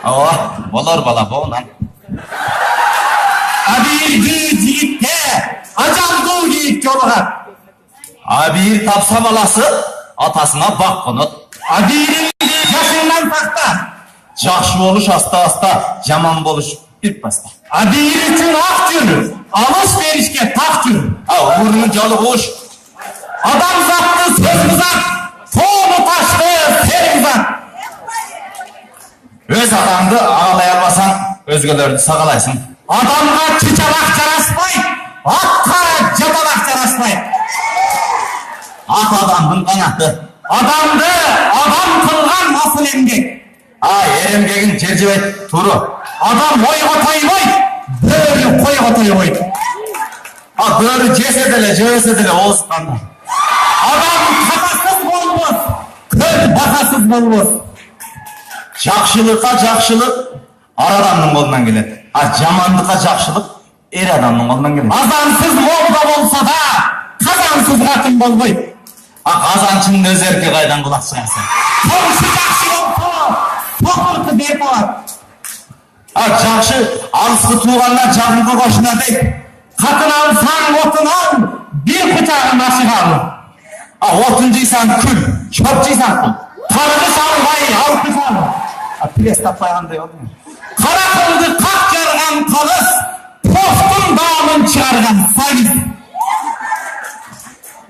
Ооба, болор бала болған. Абийирди жигитке ажалдуу кийик жолугат. Абийир тапса баласы атасына бак конот. Абийирди жашыңдан сакта. Жакшы болуш аста-аста, жаман болуш бирпаста. Абийир үчүн ак жүр, алыш беришке так жүр. Уурунун жолугуш. Адамзатты сөз бузат, тоonu ташты сен бузат. Өз адамды агалай албасаң, өзгөлөрдү сагалайсың. Адамга чычалак жараспайт, атка жапалак жараспайт. Ат адамдын канаты. Адамды адам кылган асыл эмгек. Эмгегин жер жебейт, туру. Адам ойго тойбойт, бөрү койго тойбойт. Бөрү жесе деле, жебесе деле оозукканда. Адам катасыз болбос, көз бакасыз болбос. Жакшылыкка жакшылык ар адамдын колунан келет. Жамандыкка жакшылык эр адамдын колунан келет. Азансыз молда болсо да, казансыз катын болбойт. Казанчынын өз эрки кайдан кулак чыгарсын. Комшу жакшы болсо, сокурку бер болот. Жакшы алыскы туугандан жакынкы кошуна дейт. Катын алсаң отун ал, бир кучагын ашык ал. Отун жыйсаң күл, чөп жыйсаң күл. Каргыш албай алкыш ал. Пресс таппай кандай болду? Кара кылды как жарган калыс, токтун даамын чыгарган сагиз.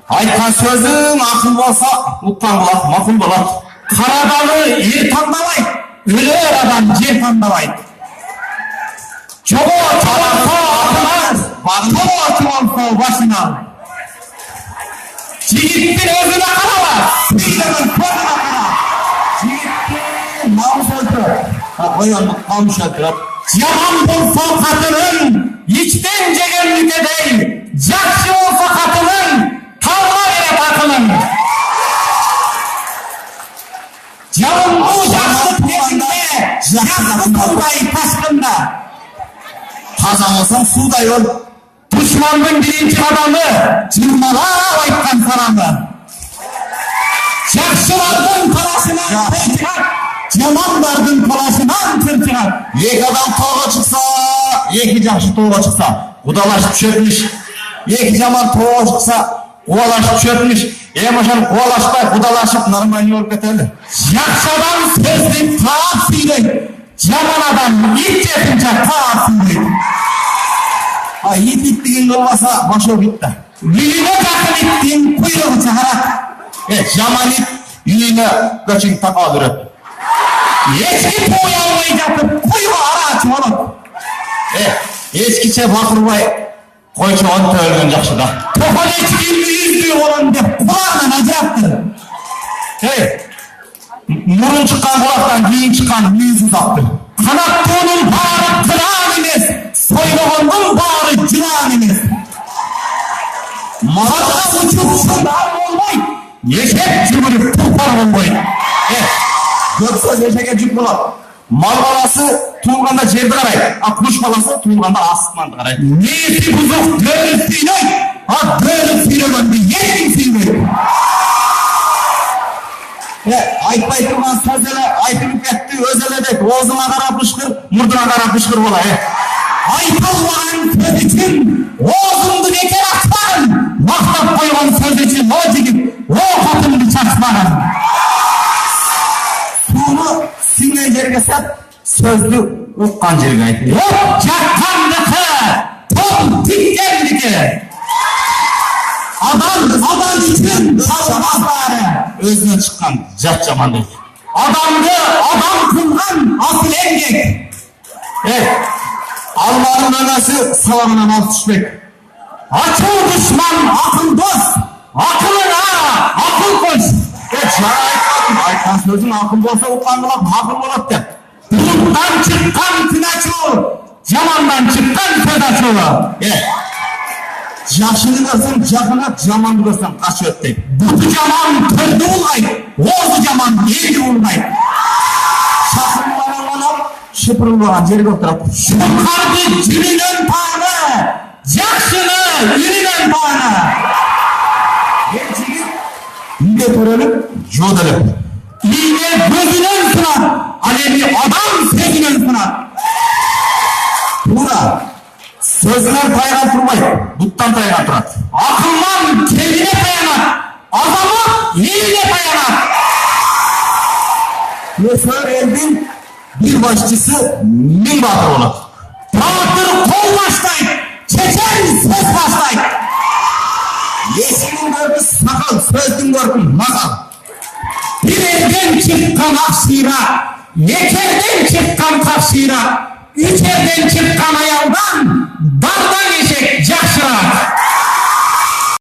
Айткан сөзүң акыл болсо, уккан кулак макул болот. Карадалы ер тандабайт, өлөр адам жер тандабайт. Жого чабалса атынан, жого чабалса башынан. Жигиттин өзүнө караба, сыйдын көзүнө кара. Жигиттин намыс өлтүрөт. Коёнду камыш өлтүрөт. Жаман болсо катының, ичтен жегенликедей, жакшы болсо катының, талга берет акылың. Жалындуу жакшы тезинде, жакшы кылдай ташкында. Таза болсоң суудай бол. Душмандын биринчи кадамы, жырмалап айткан саламы. Жакшылардын талашынан тер чыгат, жамандардын талашынан тер чыгат. Эки адам тоого чыкса, эки жакшы тоого чыкса, кудалашып түшөтмүш. Эки жаман тоого чыкса, кубалашып түшөтмүш. Ошону кубалашпай, кудалашып нормально болуп кетели. Жакшы адам сөздүн таап сүйлөйт. Жаман адам ит жетинче таап сүйлөйт. Ит иттигин кылбаса, башоо битти. Үйүнө жакын иттин куйругу чыгарат. Жаман ит үйүнө көчүң така берет. Эчки той албай жатып, куйга арачы болот. Эчкиче бакырбай, койчу онто өлгөн жакшы да. Токон эчки үйүздүү болом деп кулагынан ажыраптыр. Мурун чыккан кулактан кийин чыккан мүйүз узактыр. Канаттуунун баары кыран эмес, сойлогондун баары жылан эмес. Малга учуп шундар болбойт, эшек жүгүрүп тулпар болбойт. Көп сөз эшекке жүк болот. Мал баласы туулганда жерди карайт, куш баласы туулганда асманды карайт. Нээси бузук дөөлү сүйнөйт, дөөлү сүйнөгөндү эч ким сүйнбөйт. Айтпай турган сөз эле айтылып кетти, өз эле дейт. Оозуңа карап ышкыр, мурдуңа карап ышкыр бола. Айта албаган сөз үчүн оозуңду бекер ачпагын, мактап койгон сөз үчүн о жигит, о катымды чачпагын. Сууну сиңген жерге сап, сөздү уккан жерге айт. От жаккандыкы, тон тиккендики. Адам үчүн талбаары. Өзүнөн чыккан жат жаман дейт. Адамды адам кылган асыл эмгек. Алманын өнөсү саламынан алып түшпөйт. Ачуу душман акыл дос, акылыңа акыл кош. Айткан сөзүң акыл болсо уккан кулак макул болот деп. Булуттан чыккан күн ачуу, жамандан чыккан сөз ачуу. Жакшыны көрсөң жакынат, жаманды көрсөң качып өт дейт. Буту жаман төрдү улгайт, оозу жаман элди улгайт. Шакырылган шыпырылган жерге отурат. Шукарды жүрүнөн тааны, жакшыны үрүнөн тааны. Жигит үйдө төрөлүп, жоо делеп. Үйдө көзүнөн сынап, Alevi adam sözüne ısınar. Тура. Сөзінен тайған тұрмайды, бұттан тайған тұрады. Akıllan kendine dayanır. Azamı eline dayanır. Өсер елдің bir başçısı min batır olur. Batır kol başlayıp, çeken söz başlayıp. Есінің көркі сақал, сөздің көркі мақал. Bir elden çıkan aksira, yekerden çıkan tafsira, üç elden çıkan ayağından dardan eşek yaşırar.